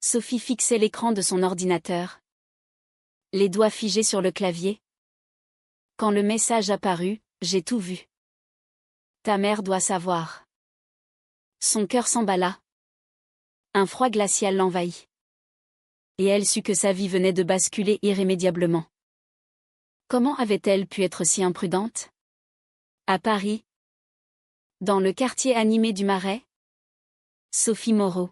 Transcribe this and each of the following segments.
Sophie fixait l'écran de son ordinateur, les doigts figés sur le clavier. Quand le message apparut, j'ai tout vu. Ta mère doit savoir. Son cœur s'emballa. Un froid glacial l'envahit. Et elle sut que sa vie venait de basculer irrémédiablement. Comment avait-elle pu être si imprudente? À Paris, dans le quartier animé du Marais, Sophie Moreau,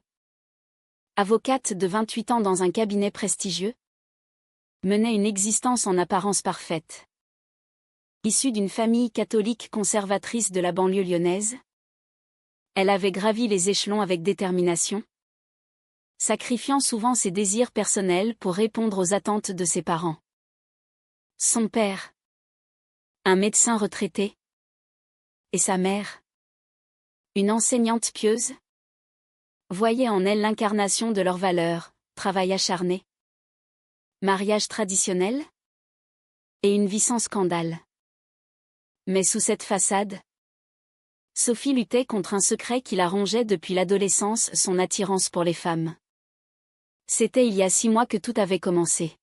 avocate de 28 ans dans un cabinet prestigieux, menait une existence en apparence parfaite. Issue d'une famille catholique conservatrice de la banlieue lyonnaise, elle avait gravi les échelons avec détermination, sacrifiant souvent ses désirs personnels pour répondre aux attentes de ses parents. Son père, un médecin retraité, et sa mère, une enseignante pieuse, voyaient en elle l'incarnation de leurs valeurs, travail acharné, mariage traditionnel, et une vie sans scandale. Mais sous cette façade, Sophie luttait contre un secret qui la rongeait depuis l'adolescence, son attirance pour les femmes. C'était il y a 6 mois que tout avait commencé.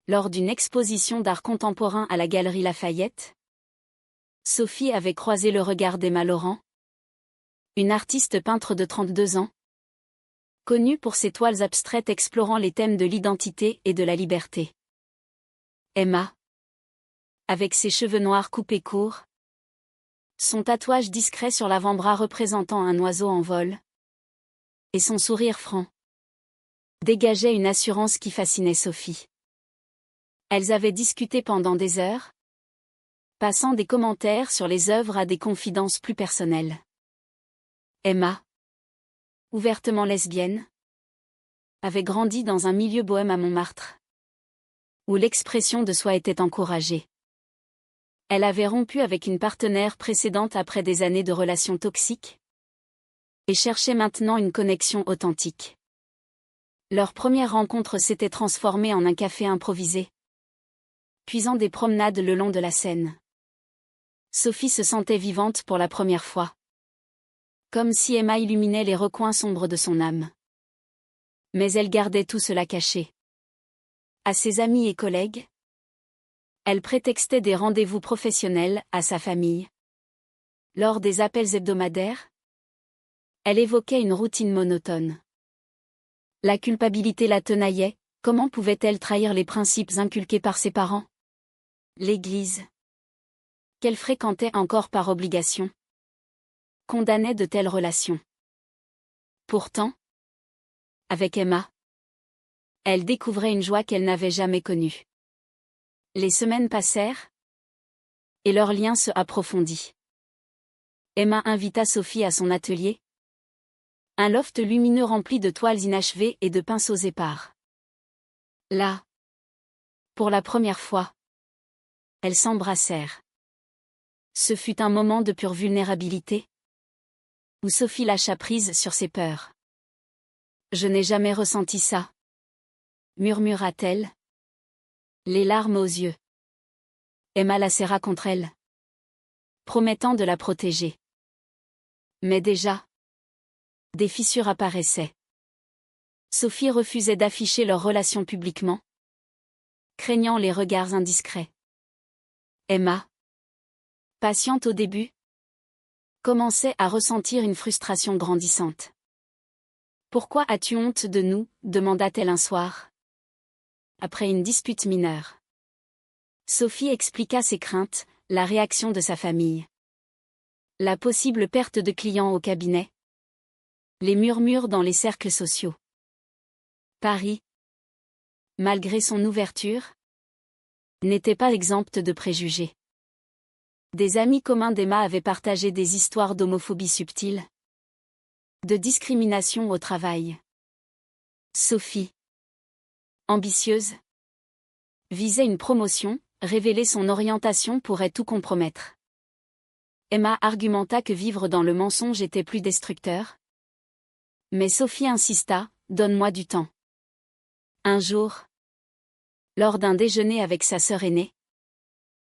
Lors d'une exposition d'art contemporain à la Galerie Lafayette, Sophie avait croisé le regard d'Emma Laurent, une artiste peintre de 32 ans, connue pour ses toiles abstraites explorant les thèmes de l'identité et de la liberté. Emma, avec ses cheveux noirs coupés courts, son tatouage discret sur l'avant-bras représentant un oiseau en vol, et son sourire franc, dégageait une assurance qui fascinait Sophie. Elles avaient discuté pendant des heures, passant des commentaires sur les œuvres à des confidences plus personnelles. Emma, ouvertement lesbienne, avait grandi dans un milieu bohème à Montmartre, où l'expression de soi était encouragée. Elle avait rompu avec une partenaire précédente après des années de relations toxiques, et cherchait maintenant une connexion authentique. Leur première rencontre s'était transformée en un café improvisé, puisant des promenades le long de la Seine. Sophie se sentait vivante pour la première fois. Comme si Emma illuminait les recoins sombres de son âme. Mais elle gardait tout cela caché. À ses amis et collègues, elle prétextait des rendez-vous professionnels, à sa famille. Lors des appels hebdomadaires, elle évoquait une routine monotone. La culpabilité la tenaillait, comment pouvait-elle trahir les principes inculqués par ses parents? L'Église, qu'elle fréquentait encore par obligation, condamnait de telles relations. Pourtant, avec Emma, elle découvrait une joie qu'elle n'avait jamais connue. Les semaines passèrent, et leur lien se approfondit. Emma invita Sophie à son atelier, un loft lumineux rempli de toiles inachevées et de pinceaux épars. Là, pour la première fois, elles s'embrassèrent. Ce fut un moment de pure vulnérabilité, où Sophie lâcha prise sur ses peurs. Je n'ai jamais ressenti ça, murmura-t-elle, les larmes aux yeux. Emma la serra contre elle, promettant de la protéger. Mais déjà, des fissures apparaissaient. Sophie refusait d'afficher leur relation publiquement, craignant les regards indiscrets. Emma, patiente au début, commençait à ressentir une frustration grandissante. « Pourquoi as-tu honte de nous ?» demanda-t-elle un soir. Après une dispute mineure. Sophie expliqua ses craintes, la réaction de sa famille. La possible perte de clients au cabinet. Les murmures dans les cercles sociaux. Paris, malgré son ouverture, n'était pas exempte de préjugés. Des amis communs d'Emma avaient partagé des histoires d'homophobie subtile, de discrimination au travail. Sophie, ambitieuse, visait une promotion, révéler son orientation pourrait tout compromettre. Emma argumenta que vivre dans le mensonge était plus destructeur. Mais Sophie insista, « Donne-moi du temps. » Un jour, lors d'un déjeuner avec sa sœur aînée,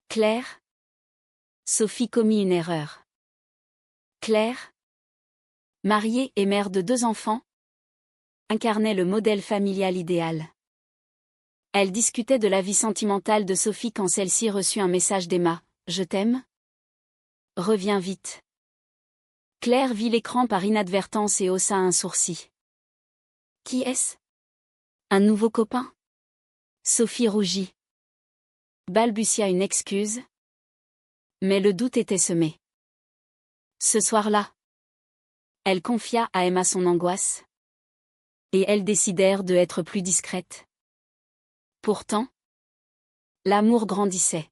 Claire, Sophie commit une erreur. Claire, mariée et mère de 2 enfants, incarnait le modèle familial idéal. Elle discutait de la vie sentimentale de Sophie quand celle-ci reçut un message d'Emma. « Je t'aime ? Reviens vite. » Claire vit l'écran par inadvertance et haussa un sourcil. « Qui est-ce ? Un nouveau copain ?» Sophie rougit. Balbutia une excuse. Mais le doute était semé. Ce soir-là, elle confia à Emma son angoisse. Et elles décidèrent de être plus discrètes. Pourtant, l'amour grandissait.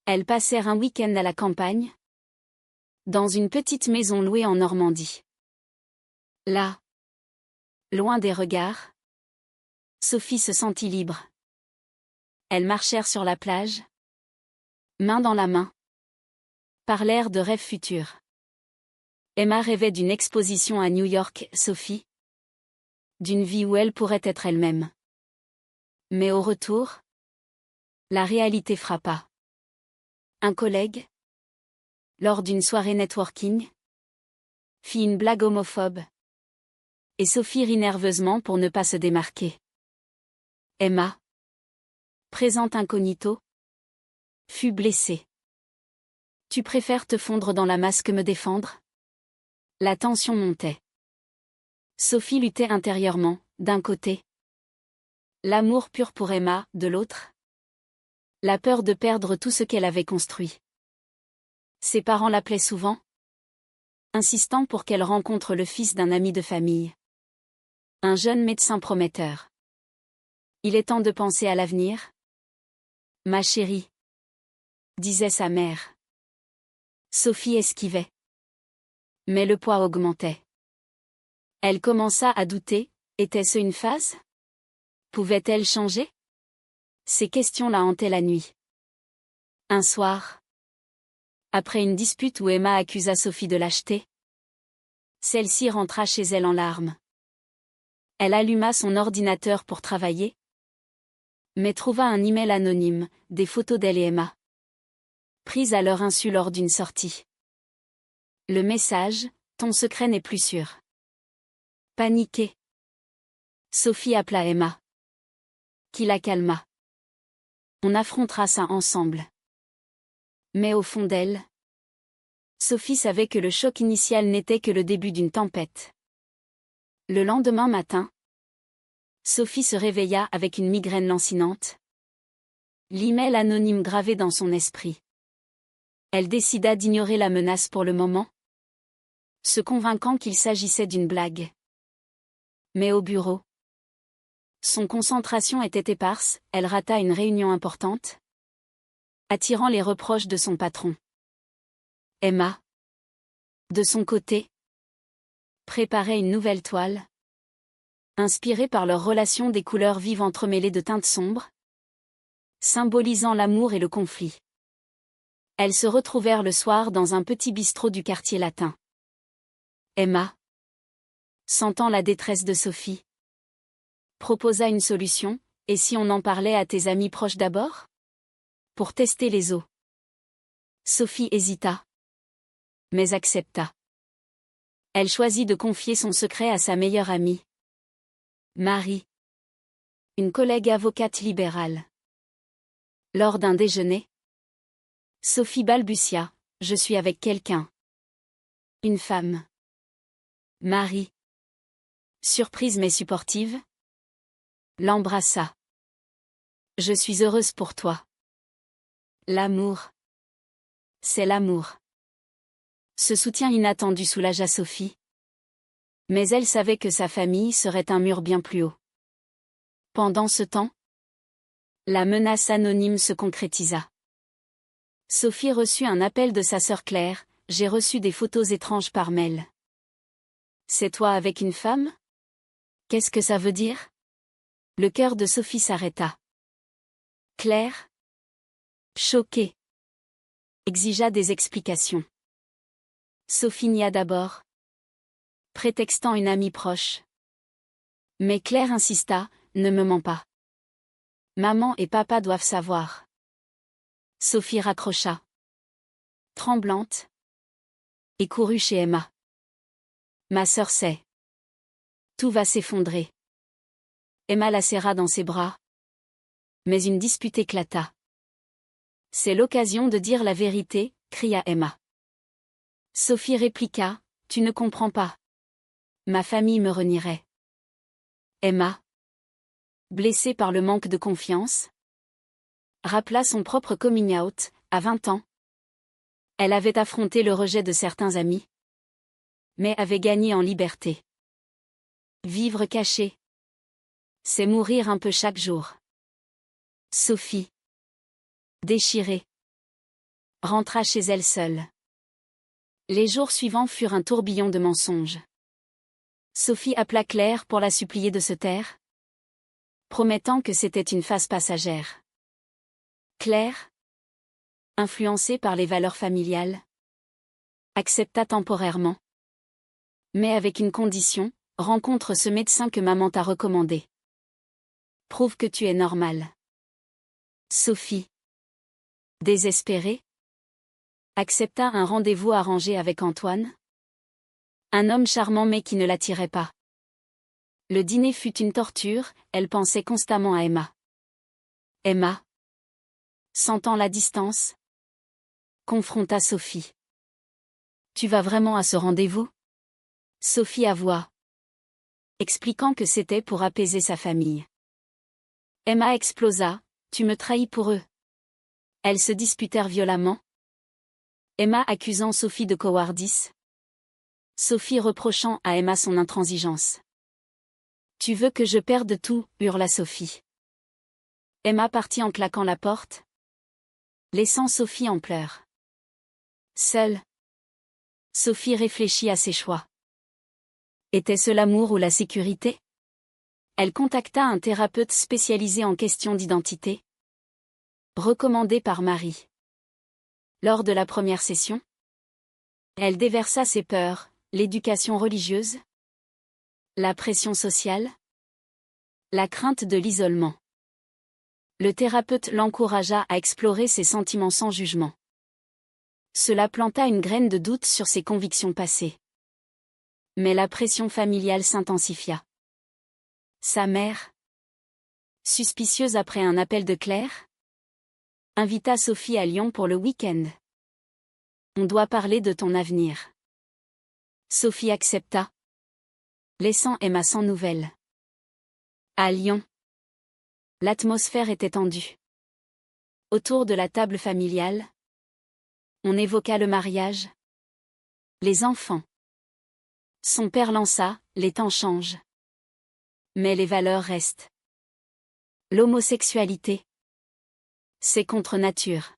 Elles passèrent un week-end à la campagne, dans une petite maison louée en Normandie. Là, loin des regards, Sophie se sentit libre. Elles marchèrent sur la plage, main dans la main, parlèrent de rêves futurs. Emma rêvait d'une exposition à New York, Sophie, d'une vie où elle pourrait être elle-même. Mais au retour, la réalité frappa. Un collègue, lors d'une soirée networking, fit une blague homophobe. Et Sophie rit nerveusement pour ne pas se démarquer. Emma, présente incognito, fut blessée. « Tu préfères te fondre dans la masse que me défendre ?» La tension montait. Sophie luttait intérieurement, d'un côté. L'amour pur pour Emma, de l'autre. La peur de perdre tout ce qu'elle avait construit. Ses parents l'appelaient souvent, insistant pour qu'elle rencontre le fils d'un ami de famille. Un jeune médecin prometteur. Il est temps de penser à l'avenir. Ma chérie, disait sa mère. Sophie esquivait. Mais le poids augmentait. Elle commença à douter, était-ce une phase ? Pouvait-elle changer ? Ces questions la hantaient la nuit. Un soir, après une dispute où Emma accusa Sophie de lâcheté, celle-ci rentra chez elle en larmes. Elle alluma son ordinateur pour travailler, mais trouva un email anonyme, des photos d'elle et Emma, prises à leur insu lors d'une sortie. Le message, « Ton secret n'est plus sûr. » Paniquée, Sophie appela Emma, qui la calma. On affrontera ça ensemble. Mais au fond d'elle, Sophie savait que le choc initial n'était que le début d'une tempête. Le lendemain matin, Sophie se réveilla avec une migraine lancinante. L'email anonyme gravé dans son esprit. Elle décida d'ignorer la menace pour le moment, se convainquant qu'il s'agissait d'une blague. Mais au bureau, son concentration était éparse, elle rata une réunion importante, attirant les reproches de son patron. Emma, de son côté, préparait une nouvelle toile, inspirée par leur relation des couleurs vives entremêlées de teintes sombres, symbolisant l'amour et le conflit. Elles se retrouvèrent le soir dans un petit bistrot du quartier latin. Emma, sentant la détresse de Sophie, proposa une solution, « Et si on en parlait à tes amis proches d'abord ? Pour tester les eaux. » Sophie hésita, mais accepta. Elle choisit de confier son secret à sa meilleure amie, Marie, une collègue avocate libérale. Lors d'un déjeuner, Sophie balbutia, « Je suis avec quelqu'un. Une femme. » Marie, surprise mais supportive, l'embrassa. « Je suis heureuse pour toi. L'amour. C'est l'amour. » Ce soutien inattendu soulagea Sophie. Mais elle savait que sa famille serait un mur bien plus haut. Pendant ce temps, la menace anonyme se concrétisa. Sophie reçut un appel de sa sœur Claire, « J'ai reçu des photos étranges par mail. » « C'est toi avec une femme ? Qu'est-ce que ça veut dire ? » Le cœur de Sophie s'arrêta. Claire, choquée, exigea des explications. Sophie nia d'abord, prétextant une amie proche. Mais Claire insista, « Ne me mens pas. Maman et papa doivent savoir. » Sophie raccrocha, tremblante, et courut chez Emma. « Ma sœur sait. Tout va s'effondrer. Emma la serra dans ses bras. Mais une dispute éclata. C'est l'occasion de dire la vérité, cria Emma. Sophie répliqua, tu ne comprends pas. Ma famille me renierait. Emma, blessée par le manque de confiance, rappela son propre coming out, à 20 ans. Elle avait affronté le rejet de certains amis, mais avait gagné en liberté. Vivre caché, c'est mourir un peu chaque jour. Sophie, déchirée, rentra chez elle seule. Les jours suivants furent un tourbillon de mensonges. Sophie appela Claire pour la supplier de se taire, promettant que c'était une phase passagère. Claire, influencée par les valeurs familiales, accepta temporairement. Mais avec une condition, rencontre ce médecin que maman t'a recommandé. Prouve que tu es normale. Sophie, désespérée, accepta un rendez-vous arrangé avec Antoine, un homme charmant mais qui ne l'attirait pas. Le dîner fut une torture, elle pensait constamment à Emma. Emma, sentant la distance, confronta Sophie. Tu vas vraiment à ce rendez-vous? Sophie avoua, expliquant que c'était pour apaiser sa famille. Emma explosa, tu me trahis pour eux. Elles se disputèrent violemment, Emma accusant Sophie de cowardice, Sophie reprochant à Emma son intransigeance. Tu veux que je perde tout, hurla Sophie. Emma partit en claquant la porte, laissant Sophie en pleurs. Seule, Sophie réfléchit à ses choix. Était-ce l'amour ou la sécurité? Elle contacta un thérapeute spécialisé en questions d'identité, recommandé par Marie. Lors de la première session, elle déversa ses peurs, l'éducation religieuse, la pression sociale, la crainte de l'isolement. Le thérapeute l'encouragea à explorer ses sentiments sans jugement. Cela planta une graine de doute sur ses convictions passées. Mais la pression familiale s'intensifia. Sa mère, suspicieuse après un appel de Claire, invita Sophie à Lyon pour le week-end. On doit parler de ton avenir. Sophie accepta, laissant Emma sans nouvelles. À Lyon, l'atmosphère était tendue. Autour de la table familiale, on évoqua le mariage, les enfants. Son père lança, les temps changent. Mais les valeurs restent. L'homosexualité, c'est contre nature.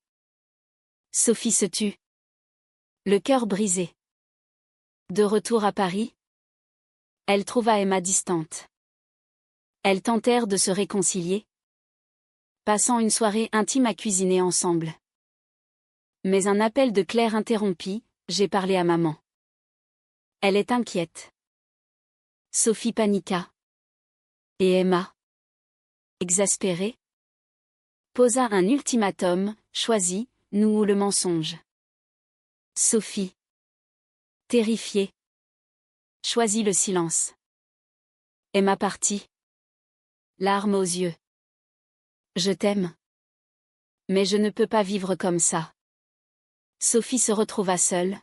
Sophie se tut, le cœur brisé. De retour à Paris, elle trouva Emma distante. Elles tentèrent de se réconcilier, passant une soirée intime à cuisiner ensemble. Mais un appel de Claire interrompit, j'ai parlé à maman. Elle est inquiète. Sophie paniqua. Et Emma, exaspérée, posa un ultimatum, choisis, nous ou le mensonge. Sophie, terrifiée, choisit le silence. Emma partit, larmes aux yeux. Je t'aime. Mais je ne peux pas vivre comme ça. Sophie se retrouva seule,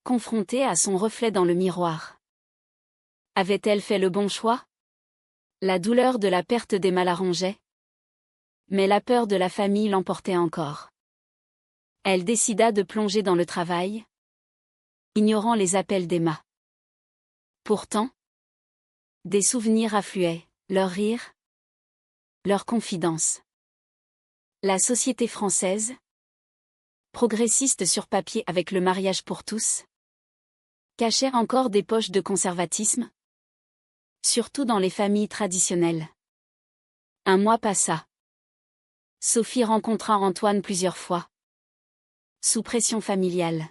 confrontée à son reflet dans le miroir. Avait-elle fait le bon choix? La douleur de la perte d'Emma la rongeait, mais la peur de la famille l'emportait encore. Elle décida de plonger dans le travail, ignorant les appels d'Emma. Pourtant, des souvenirs affluaient, leurs rires, leurs confidences. La société française, progressiste sur papier avec le mariage pour tous, cachait encore des poches de conservatisme, surtout dans les familles traditionnelles. Un mois passa. Sophie rencontra Antoine plusieurs fois, sous pression familiale.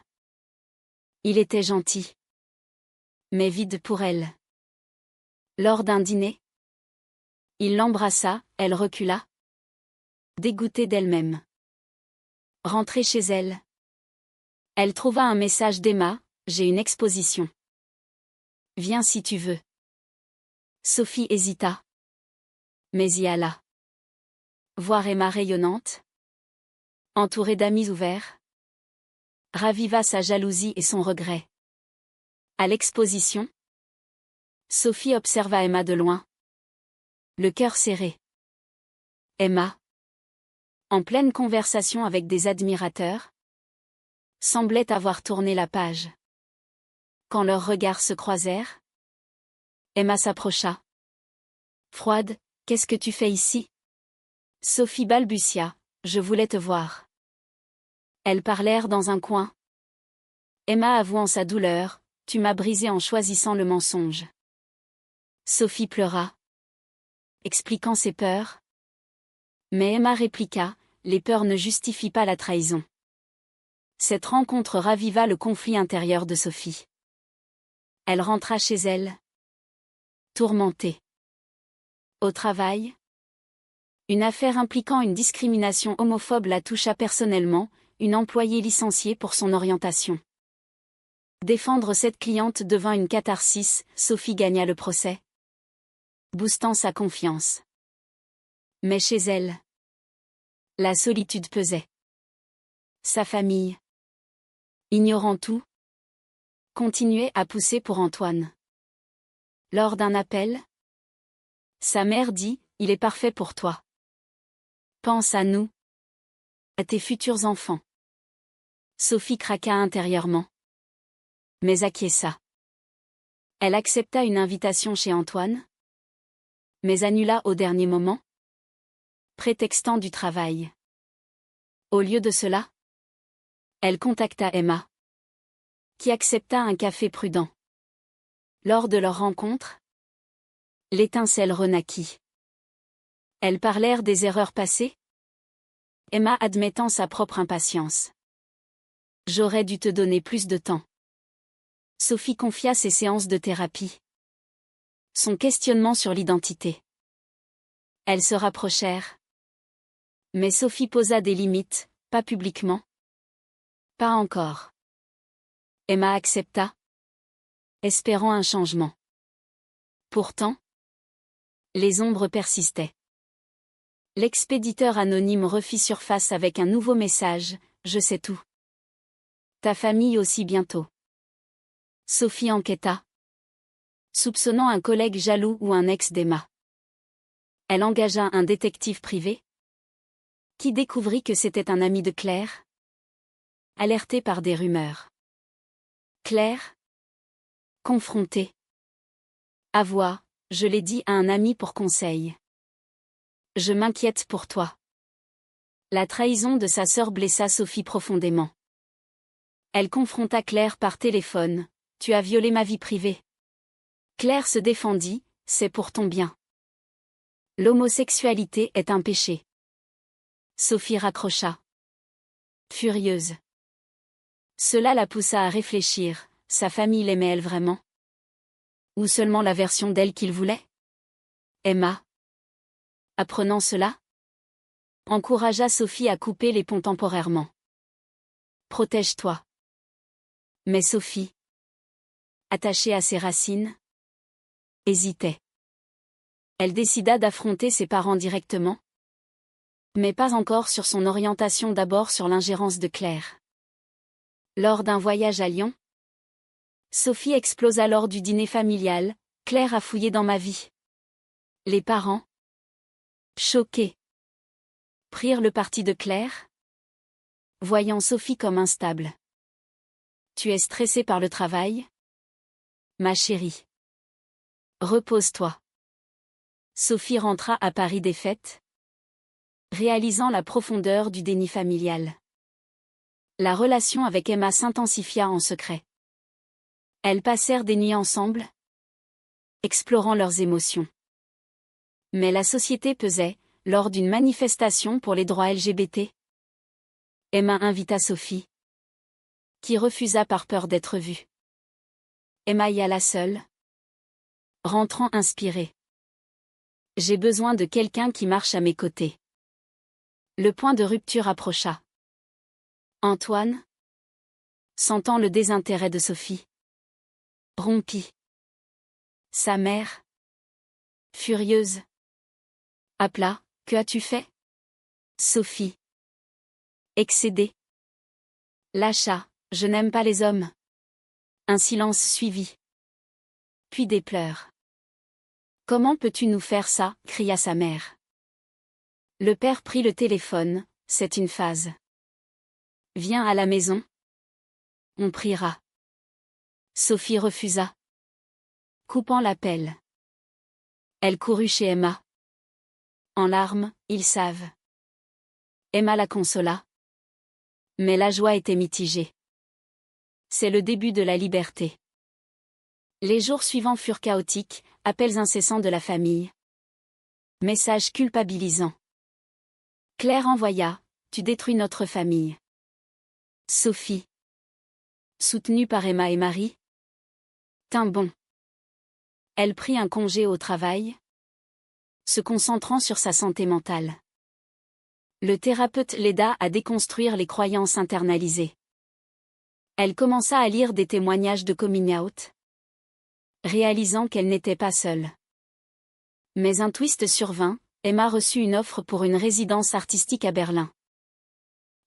Il était gentil, mais vide pour elle. Lors d'un dîner, il l'embrassa, elle recula, dégoûtée d'elle-même. Rentrée chez elle, elle trouva un message d'Emma, j'ai une exposition. Viens si tu veux. Sophie hésita. Mais y alla. Voir Emma rayonnante, entourée d'amis ouverts, raviva sa jalousie et son regret. À l'exposition, Sophie observa Emma de loin, le cœur serré. Emma, en pleine conversation avec des admirateurs, semblait avoir tourné la page. Quand leurs regards se croisèrent, Emma s'approcha. Froide, qu'est-ce que tu fais ici? Sophie balbutia, je voulais te voir. Elles parlèrent dans un coin. Emma avouant sa douleur, tu m'as brisé en choisissant le mensonge. Sophie pleura, expliquant ses peurs. Mais Emma répliqua, les peurs ne justifient pas la trahison. Cette rencontre raviva le conflit intérieur de Sophie. Elle rentra chez elle, tourmentée. Au travail, une affaire impliquant une discrimination homophobe la toucha personnellement, une employée licenciée pour son orientation. Défendre cette cliente devint une catharsis, Sophie gagna le procès, boostant sa confiance. Mais chez elle, la solitude pesait. Sa famille, ignorant tout, continuait à pousser pour Antoine. Lors d'un appel, sa mère dit, il est parfait pour toi. Pense à nous, à tes futurs enfants. Sophie craqua intérieurement, mais acquiesça. Elle accepta une invitation chez Antoine, mais annula au dernier moment, prétextant du travail. Au lieu de cela, elle contacta Emma, qui accepta un café prudent. Lors de leur rencontre, l'étincelle renaquit. Elles parlèrent des erreurs passées, Emma admettant sa propre impatience. J'aurais dû te donner plus de temps. Sophie confia ses séances de thérapie, son questionnement sur l'identité. Elles se rapprochèrent. Mais Sophie posa des limites, pas publiquement. Pas encore. Emma accepta, espérant un changement. Pourtant, les ombres persistaient. L'expéditeur anonyme refit surface avec un nouveau message, je sais tout. Ta famille aussi bientôt. Sophie enquêta, soupçonnant un collègue jaloux ou un ex d'Emma. Elle engagea un détective privé, qui découvrit que c'était un ami de Claire, alerté par des rumeurs. Claire, confrontée, avoua, je l'ai dit à un ami pour conseil. Je m'inquiète pour toi. La trahison de sa sœur blessa Sophie profondément. Elle confronta Claire par téléphone, tu as violé ma vie privée. Claire se défendit, c'est pour ton bien. L'homosexualité est un péché. Sophie raccrocha, furieuse. Cela la poussa à réfléchir, sa famille l'aimait-elle vraiment? Ou seulement la version d'elle qu'il voulait? Emma, apprenant cela, encouragea Sophie à couper les ponts temporairement. Protège-toi. Mais Sophie, attachée à ses racines, hésitait. Elle décida d'affronter ses parents directement, mais pas encore sur son orientation, d'abord sur l'ingérence de Claire. Lors d'un voyage à Lyon, Sophie explosa lors du dîner familial, Claire a fouillé dans ma vie. Les parents, choqués, prirent le parti de Claire, voyant Sophie comme instable. Tu es stressée par le travail? Ma chérie. Repose-toi. Sophie rentra à Paris défaite, réalisant la profondeur du déni familial. La relation avec Emma s'intensifia en secret. Elles passèrent des nuits ensemble, explorant leurs émotions. Mais la société pesait, lors d'une manifestation pour les droits LGBT. Emma invita Sophie, qui refusa par peur d'être vue. Emma y alla seule, rentrant inspirée. J'ai besoin de quelqu'un qui marche à mes côtés. Le point de rupture approcha. Antoine, sentant le désintérêt de Sophie, rompit. Sa mère, Furieuse. À plat, que as-tu fait? Sophie. Excédée. Lâcha, je n'aime pas les hommes. Un silence suivit. Puis des pleurs. Comment peux-tu nous faire ça? Cria sa mère. Le père prit le téléphone, c'est une phase. Viens à la maison. On priera. Sophie refusa. Coupant l'appel. Elle courut chez Emma. En larmes, ils savent. Emma la consola. Mais la joie était mitigée. C'est le début de la liberté. Les jours suivants furent chaotiques, appels incessants de la famille. Messages culpabilisants. Claire envoya, tu détruis notre famille. Sophie. Soutenue par Emma et Marie. Tint bon. Elle prit un congé au travail, se concentrant sur sa santé mentale. Le thérapeute l'aida à déconstruire les croyances internalisées. Elle commença à lire des témoignages de coming out, réalisant qu'elle n'était pas seule. Mais un twist survint, Emma reçut une offre pour une résidence artistique à Berlin.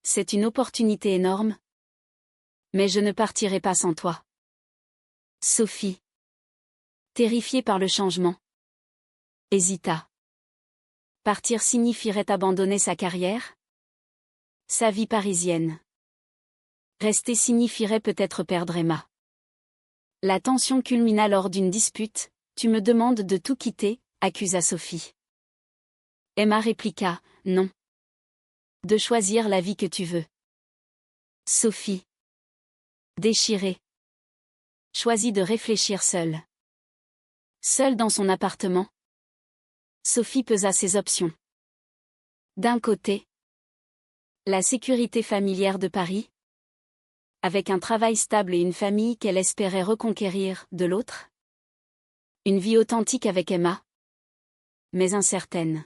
C'est une opportunité énorme. Mais je ne partirai pas sans toi. Sophie. Terrifiée par le changement. Hésita. Partir signifierait abandonner sa carrière? Sa vie parisienne. Rester signifierait peut-être perdre Emma. La tension culmina lors d'une dispute, tu me demandes de tout quitter, accusa Sophie. Emma répliqua, non. De choisir la vie que tu veux. Sophie. Déchirée. Choisit de réfléchir seule. Seule dans son appartement. Sophie pesa ses options. D'un côté, la sécurité familière de Paris, avec un travail stable et une famille qu'elle espérait reconquérir, de l'autre, une vie authentique avec Emma, mais incertaine.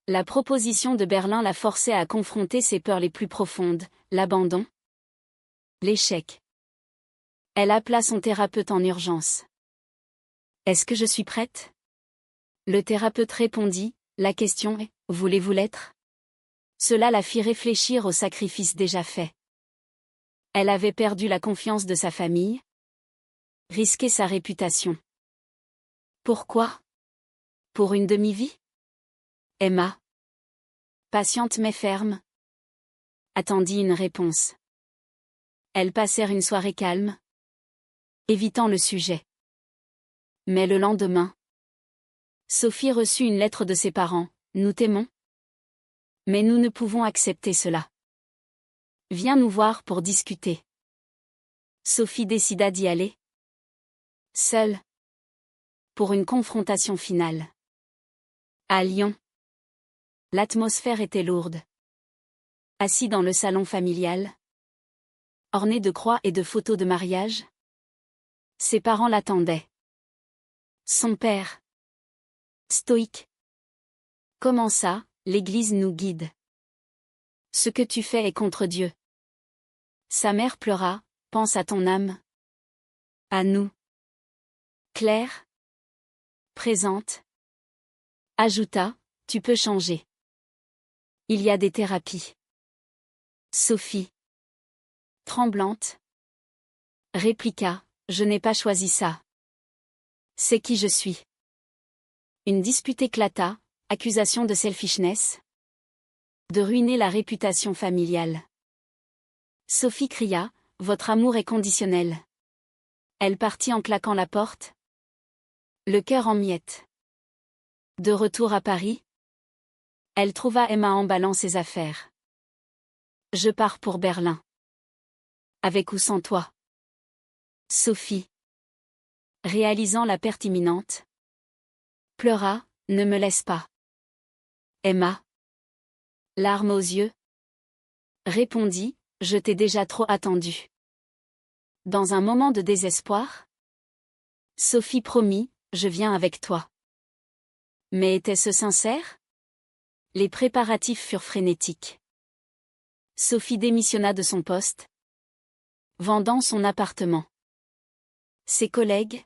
La proposition de Berlin la forçait à confronter ses peurs les plus profondes, l'abandon, l'échec. Elle appela son thérapeute en urgence. Est-ce que je suis prête? Le thérapeute répondit, la question est, voulez-vous l'être? Cela la fit réfléchir au sacrifice déjà fait. Elle avait perdu la confiance de sa famille, risqué sa réputation. Pourquoi? Pour une demi-vie? Emma, patiente mais ferme, attendit une réponse. Elles passèrent une soirée calme, évitant le sujet. Mais le lendemain, Sophie reçut une lettre de ses parents, nous t'aimons. Mais nous ne pouvons accepter cela. Viens nous voir pour discuter. Sophie décida d'y aller. Seule. Pour une confrontation finale. À Lyon. L'atmosphère était lourde. Assis dans le salon familial, orné de croix et de photos de mariage, ses parents l'attendaient. Son père, stoïque. Comment ça, l'Église nous guide? Ce que tu fais est contre Dieu. Sa mère pleura, pense à ton âme. À nous. Claire, présente, ajouta, tu peux changer. Il y a des thérapies. Sophie, tremblante, répliqua, je n'ai pas choisi ça. C'est qui je suis. Une dispute éclata, accusation de selfishness, de ruiner la réputation familiale. Sophie cria, votre amour est conditionnel. Elle partit en claquant la porte, le cœur en miettes. De retour à Paris, elle trouva Emma emballant ses affaires. Je pars pour Berlin. Avec ou sans toi? Sophie, réalisant la perte imminente, pleura, ne me laisse pas. Emma, larmes aux yeux, répondit, je t'ai déjà trop attendu. Dans un moment de désespoir, Sophie promit, je viens avec toi. Mais était-ce sincère? Les préparatifs furent frénétiques. Sophie démissionna de son poste, vendant son appartement. Ses collègues,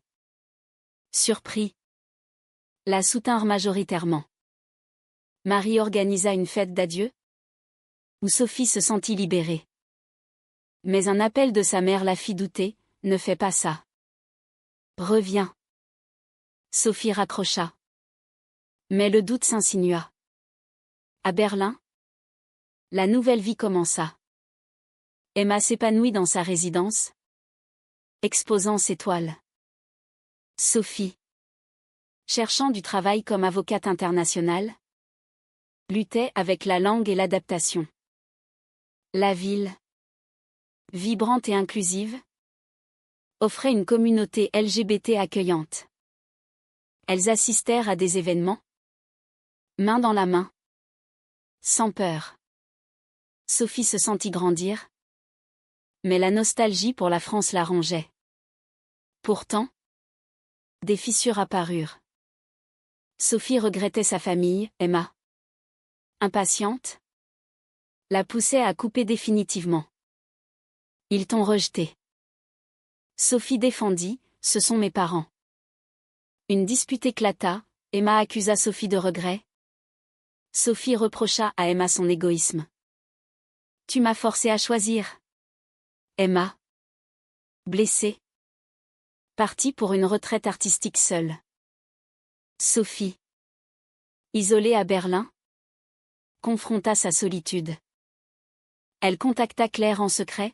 surpris, la soutinrent majoritairement. Marie organisa une fête d'adieu, où Sophie se sentit libérée. Mais un appel de sa mère la fit douter, ne fais pas ça. Reviens. Sophie raccrocha. Mais le doute s'insinua. À Berlin, la nouvelle vie commença. Emma s'épanouit dans sa résidence, exposant ses toiles. Sophie, cherchant du travail comme avocate internationale, luttait avec la langue et l'adaptation. La ville, vibrante et inclusive, offrait une communauté LGBT accueillante. Elles assistèrent à des événements, main dans la main, sans peur. Sophie se sentit grandir, mais la nostalgie pour la France la rongeait. Pourtant, des fissures apparurent. Sophie regrettait sa famille, Emma, impatiente, la poussait à couper définitivement. Ils t'ont rejeté. Sophie défendit, ce sont mes parents. Une dispute éclata, Emma accusa Sophie de regret. Sophie reprocha à Emma son égoïsme. Tu m'as forcé à choisir. Emma, blessée, partit pour une retraite artistique seule. Sophie, isolée à Berlin, confronta sa solitude. Elle contacta Claire en secret,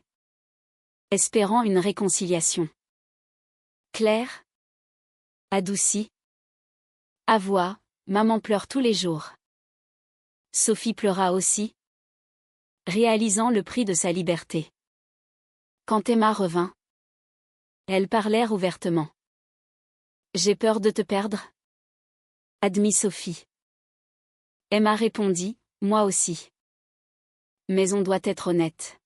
espérant une réconciliation. Claire, adoucie, avoua, maman pleure tous les jours. Sophie pleura aussi, réalisant le prix de sa liberté. Quand Emma revint, elles parlèrent ouvertement. J'ai peur de te perdre, admit Sophie. Emma répondit, moi aussi. Mais on doit être honnête.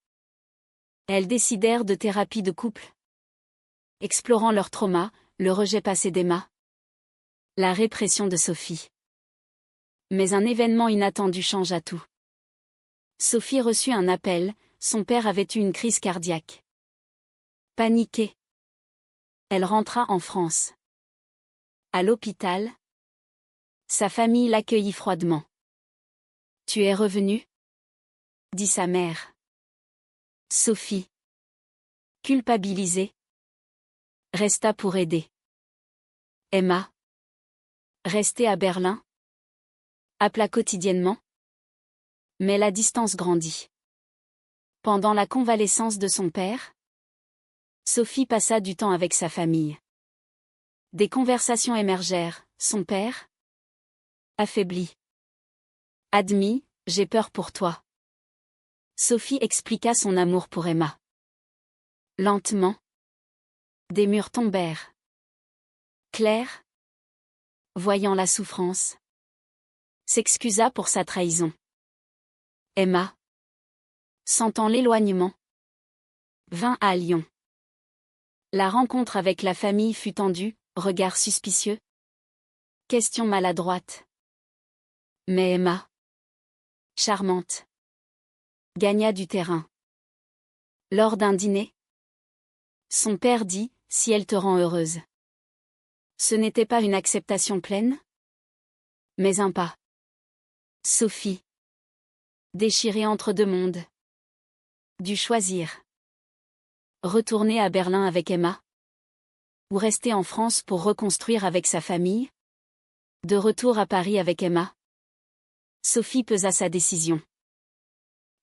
Elles décidèrent de thérapie de couple, explorant leur trauma, le rejet passé d'Emma, la répression de Sophie. Mais un événement inattendu changea tout. Sophie reçut un appel, son père avait eu une crise cardiaque. Paniquée, elle rentra en France. À l'hôpital, sa famille l'accueillit froidement. Tu es revenue ? Dit sa mère. Sophie, culpabilisée, resta pour aider. Emma, restée à Berlin, appela quotidiennement, mais la distance grandit. Pendant la convalescence de son père, Sophie passa du temps avec sa famille. Des conversations émergèrent, son père, affaibli, admis, j'ai peur pour toi. Sophie expliqua son amour pour Emma. Lentement, des murs tombèrent. Claire, voyant la souffrance, s'excusa pour sa trahison. Emma, sentant l'éloignement, vint à Lyon. La rencontre avec la famille fut tendue, regard suspicieux, questions maladroites. Mais Emma, charmante, gagna du terrain. Lors d'un dîner, son père dit, si elle te rend heureuse. Ce n'était pas une acceptation pleine, mais un pas. Sophie, déchirée entre deux mondes, dut choisir. Retourner à Berlin avec Emma, ou rester en France pour reconstruire avec sa famille. De retour à Paris avec Emma, Sophie pesa sa décision.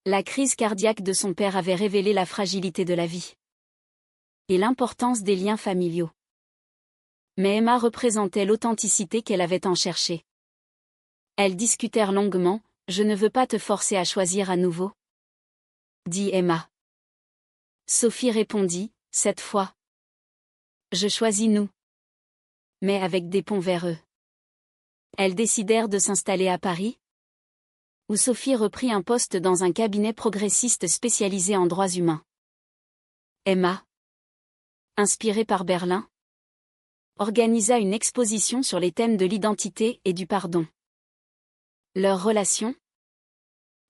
La crise cardiaque de son père avait révélé la fragilité de la vie et l'importance des liens familiaux. Mais Emma représentait l'authenticité qu'elle avait tant cherchée. Elles discutèrent longuement, je ne veux pas te forcer à choisir à nouveau, dit Emma. Sophie répondit, cette fois, je choisis nous. Mais avec des ponts vers eux. Elles décidèrent de s'installer à Paris, où Sophie reprit un poste dans un cabinet progressiste spécialisé en droits humains. Emma, inspirée par Berlin, organisa une exposition sur les thèmes de l'identité et du pardon. Leur relation,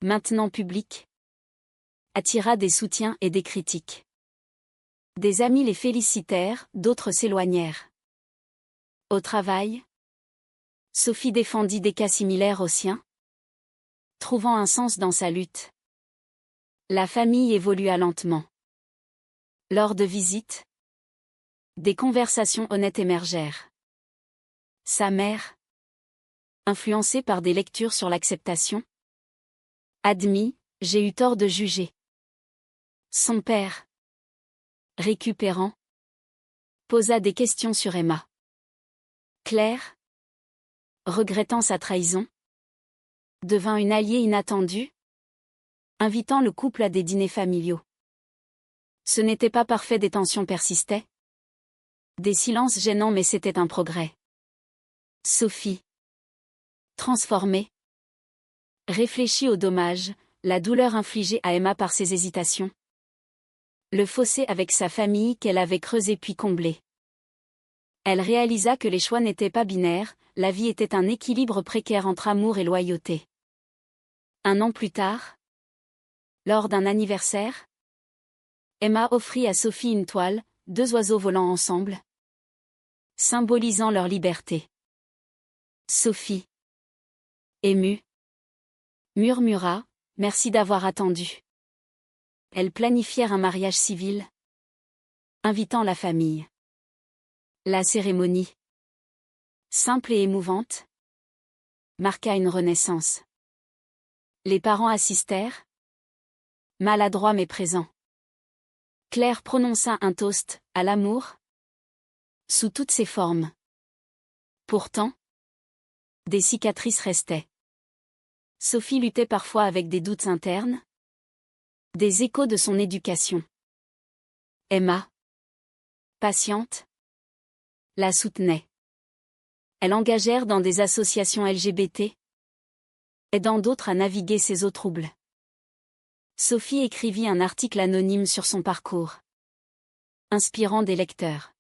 maintenant publique, attira des soutiens et des critiques. Des amis les félicitèrent, d'autres s'éloignèrent. Au travail, Sophie défendit des cas similaires aux siens, trouvant un sens dans sa lutte. La famille évolua lentement. Lors de visites, des conversations honnêtes émergèrent. Sa mère, influencée par des lectures sur l'acceptation, admit, j'ai eu tort de juger. Son père, récupérant, posa des questions sur Emma. Claire, regrettant sa trahison, devint une alliée inattendue, invitant le couple à des dîners familiaux. Ce n'était pas parfait, des tensions persistaient. Des silences gênants, mais c'était un progrès. Sophie, transformée, réfléchit aux dommages, la douleur infligée à Emma par ses hésitations. Le fossé avec sa famille qu'elle avait creusé puis comblé. Elle réalisa que les choix n'étaient pas binaires, la vie était un équilibre précaire entre amour et loyauté. Un an plus tard, lors d'un anniversaire, Emma offrit à Sophie une toile, 2 oiseaux volant ensemble, symbolisant leur liberté. Sophie, émue, murmura, « Merci d'avoir attendu ». Elles planifièrent un mariage civil, invitant la famille. La cérémonie, simple et émouvante, marqua une renaissance. Les parents assistèrent, maladroits mais présents. Claire prononça un toast, à l'amour, sous toutes ses formes. Pourtant, des cicatrices restaient. Sophie luttait parfois avec des doutes internes, des échos de son éducation. Emma, patiente, la soutenait. Elles engagèrent dans des associations LGBT, aidant d'autres à naviguer ces eaux troubles. Sophie écrivit un article anonyme sur son parcours, inspirant des lecteurs.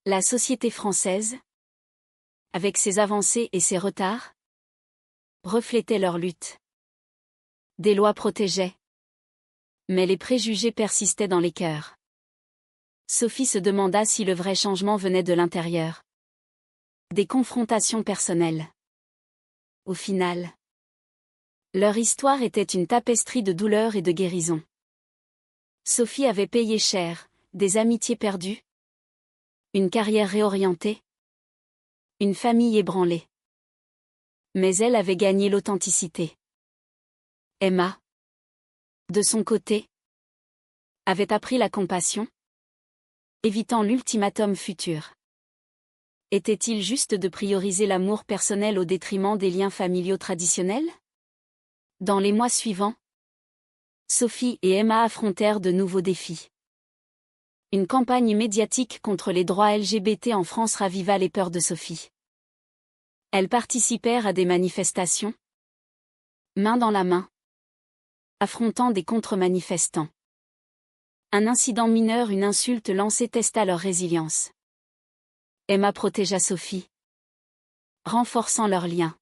La société française, avec ses avancées et ses retards, reflétait leur lutte. Des lois protégeaient, mais les préjugés persistaient dans les cœurs. Sophie se demanda si le vrai changement venait de l'intérieur. Des confrontations personnelles. Au final, leur histoire était une tapisserie de douleur et de guérison. Sophie avait payé cher, des amitiés perdues, une carrière réorientée, une famille ébranlée. Mais elle avait gagné l'authenticité. Emma, de son côté, avait appris la compassion, évitant l'ultimatum futur. Était-il juste de prioriser l'amour personnel au détriment des liens familiaux traditionnels? Dans les mois suivants, Sophie et Emma affrontèrent de nouveaux défis. Une campagne médiatique contre les droits LGBT en France raviva les peurs de Sophie. Elles participèrent à des manifestations, main dans la main, affrontant des contre-manifestants. Un incident mineur, une insulte lancée testa leur résilience. Emma protégea Sophie, renforçant leurs liens.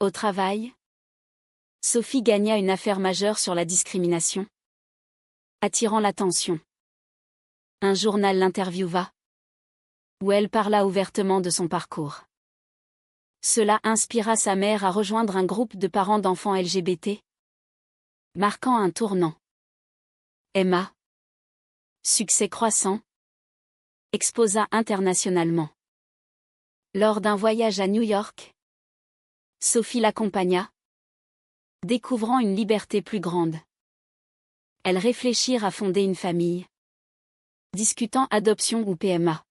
Au travail, Sophie gagna une affaire majeure sur la discrimination, attirant l'attention. Un journal l'interviewa, où elle parla ouvertement de son parcours. Cela inspira sa mère à rejoindre un groupe de parents d'enfants LGBT, marquant un tournant. Emma, succès croissant, exposa internationalement. Lors d'un voyage à New York, Sophie l'accompagna, découvrant une liberté plus grande. Elles réfléchirent à fonder une famille, discutant adoption ou PMA.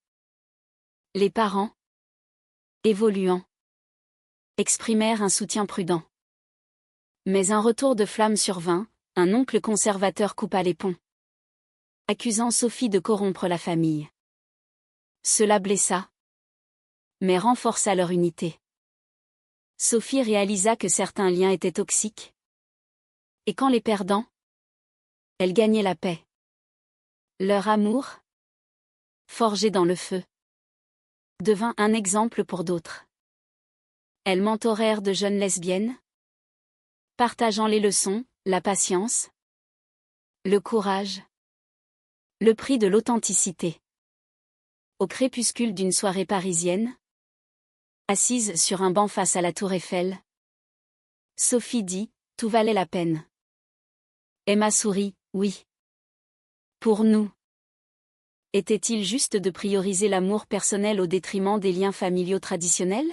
Les parents, évoluant, exprimèrent un soutien prudent. Mais un retour de flamme survint, un oncle conservateur coupa les ponts, accusant Sophie de corrompre la famille. Cela blessa, mais renforça leur unité. Sophie réalisa que certains liens étaient toxiques, et qu'en les perdant, elle gagnait la paix. Leur amour, forgé dans le feu, devint un exemple pour d'autres. Elles mentorèrent de jeunes lesbiennes, partageant les leçons, la patience, le courage, le prix de l'authenticité. Au crépuscule d'une soirée parisienne, assise sur un banc face à la tour Eiffel. Sophie dit, tout valait la peine. Emma sourit, oui. Pour nous. Était-il juste de prioriser l'amour personnel au détriment des liens familiaux traditionnels ?